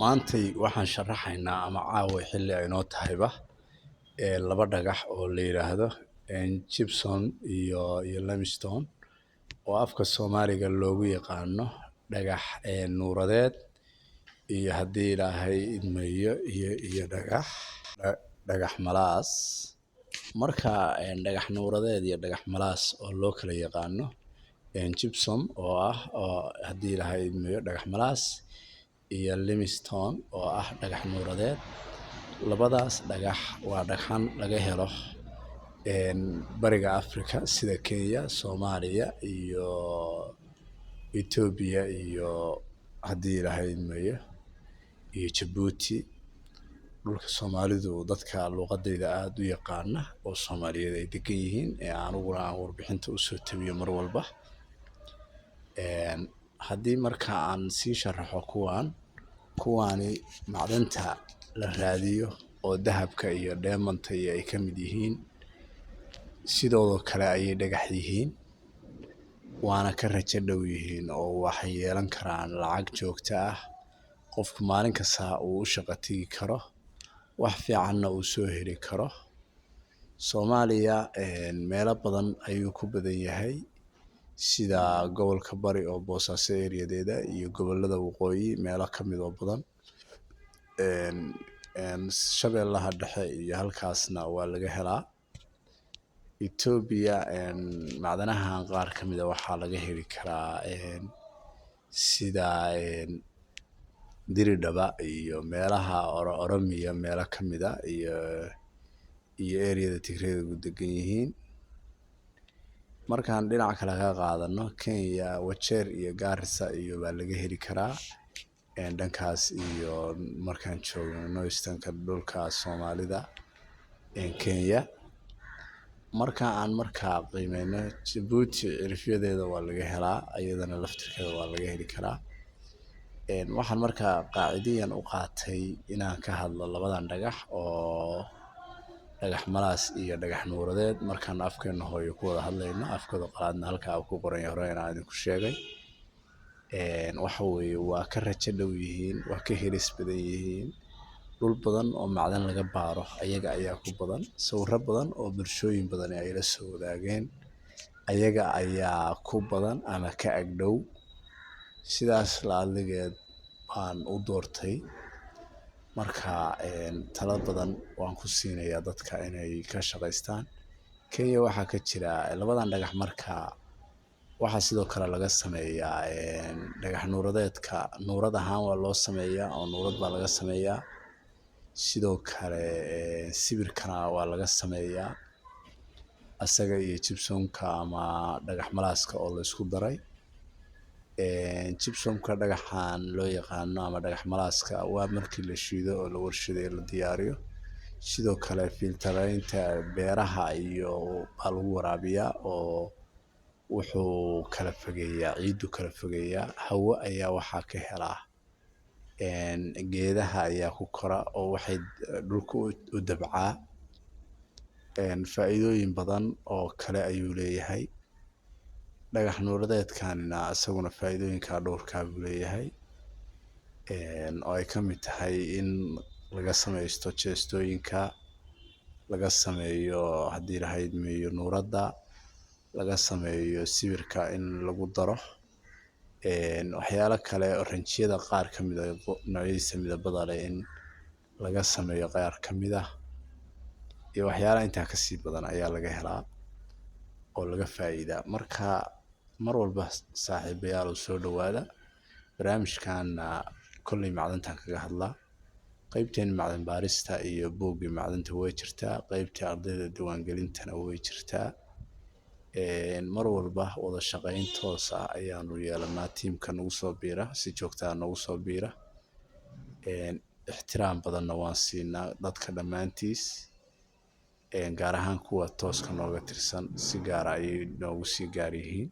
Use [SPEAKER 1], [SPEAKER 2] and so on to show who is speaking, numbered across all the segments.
[SPEAKER 1] maantay waxaan sharaxaynaa ama caawa xilli ay noo tahayba laba dhagax oo la yiraahdo gypsum iyo limestone oo afka Soomaaliga loogu yaqaano dhagax nuuradeed iyo haddii Ilaahay idmayo iyo dhagax malaas. Marka dhagax nuuradeed iyo dhagax malaas oo loo kala yaqaano gypsum oo haddii Ilaahay idmayo dhagax malaas iyo limestone oo dhagax nuuradeed. Labadaas dhagax waa dhagxan laga helo bariga Afrika sida Kenya, Soomaaliya iyo Ethiopia iyo haddii Ilaahay idmayo iyo Djibouti. Dhulka Soomaalidu dadka luqadayda aad u yaqaana oo Soomaaliyeed ay degan yihiin aniguna aan warbixinta u soo tabiyo mar walba. Haddii marka aan sii sharaxo kuwaani macdanta la raadiyo oo dahabka iyo diamond-ta ay ka mid yihiin sidoo kale ayay dhagax yihiin waana ka rajo dhow yihiin oo waxay yeelan karaan lacag joogto ah qofku maalin kasta uu u shaqo tagi karo wax fiicanna uu soo heli karo. Soomaaliya meelo badan ayuu ku badan yahay sida gobolka bari oo Boosaaso area-deeda iyo gobollada waqooyi meelo ka mid oo badan. Shabeellaha Dhexe iyo halkaasna waa laga helaa. Ethiopia macdanaha qaar ka mid ah waxaa laga heli karaa sida Diridhaba iyo meelaha Oromiya meelo ka mid ah iyo area-da Tigreegu degan yihiin. Markaan dhinaca kale ka qaadano Kenya, Wajeer iyo Garissa iyo baa laga heli karaa dhankaas iyo markaan joogno North-eastern-ka dhulka Soomaalida Kenya. Marka aan qiimeyno Djibouti cirifyadeeda waa laga helaa iyadana laftirkeeda waa laga heli karaa. Waxaan markaa qaacidiyan u qaatay inaan ka hadlo labadan dhagax oo dhagax malaas iyo dhagax nuuradeed markaan afkeena hooyo ku wada hadlayno afkooda qalaadna halkaa ku qoran yahay hore inaan idinku sheegay. Waxa weeye waa ka rajo dhow yihiin waa ka helis badan yihiin dhul badan oo macdan laga baaro ayaga ayaa ku badan sawirro badan oo bulshooyin badan ay la soo wadaageen ayaga ayaa ku badan ama ka agdhow. Sidaas la'aligeed baan u doortay marka talo badan waan ku siinayaa dadka inay ka shaqaystaan. Kenya waxaa ka jira labadan dhagax marka waxaa sidoo kale laga sameeyaa dhagax nuuradeedka nuurad ahaan waa loo sameeyaa oo nuurad baa laga sameeyaa sidoo kale sibirkana waa laga sameeyaa asaga iyo gypsum-ka ama dhagax malaaska oo la isku daray. Gypsum-ka dhagaxan loo yaqaano ama dhagax malaaska waa markii la shiido oo la warshadeeyo la diyaariyo sidoo kale filteraynta beeraha iyo baa lagu waraabiyaa oo wuxuu kala fogeeyaa ciidu kala fogeeyaa hawo ayaa waxaa ka helaa geedaha ayaa ku kora oo waxay dhulka u dabcaa faa'iidooyin badan oo kale ayuu leeyahay. Dhagax nuuradeedkanina isaguna faa'iidooyinka dhowrka buu leeyahay oo ay ka mid tahay in laga samaysto jeestooyinka laga sameeyo haddii Ilaahay idmayo nuuradda laga sameeyo sibirka in lagu daro waxyaalo kale oo ranjiyada qaar ka mid ah noocyadiisa midabada leh in laga sameeyo qaar ka mid ah iyo waxyaalo intaa ka sii badan ayaa laga helaa oo laga faa'iidaa. Marka mar walba saaxiibayaal soo dhawaada barnaamijkan kolley macdantan kaga hadlaa qaybteen macdan baarista iyo buugga macdanta way jirtaa qaybta ardayda diiwaangelintana way jirtaa. Mar walba wada shaqayn toos ah ayaanu yeelanaa tiimka nagu soo biira si joogto ah nagu soo biira ixtiraam badanna waan siinaa dadka dhammaantiis gaar ahaan kuwa tooska nooga tirsan si gaar ah ayay noogu sii gaar yihiin.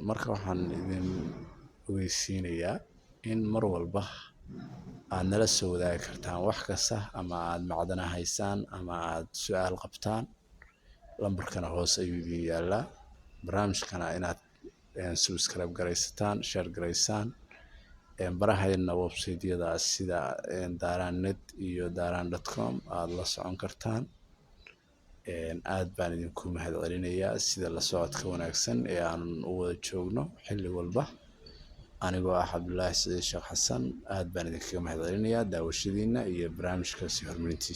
[SPEAKER 1] Marka waxaan idin ogeysiinayaa in mar walba aad nala soo wadaagi kartaan wax kasta ama aad macdana haysaan ama aad su'aal qabtaan lambarkana hoos ayuu idin yaalaa. barnaamijkana inaad subscribe garaysataan share garaysaan barahayna website-yada sida daran.net iyo daran.com aad la socon kartaan. aad baan idinku mahadcelinayaa sida la socodka wanaagsan ee aan u wada joogno xilli walba. anigoo ah Cabdullaahi Saciid Sheekh Xasan, aad baan idinkaga mahadcelinayaa daawashadiina iyo barnaamijkaasi horumarintiisa.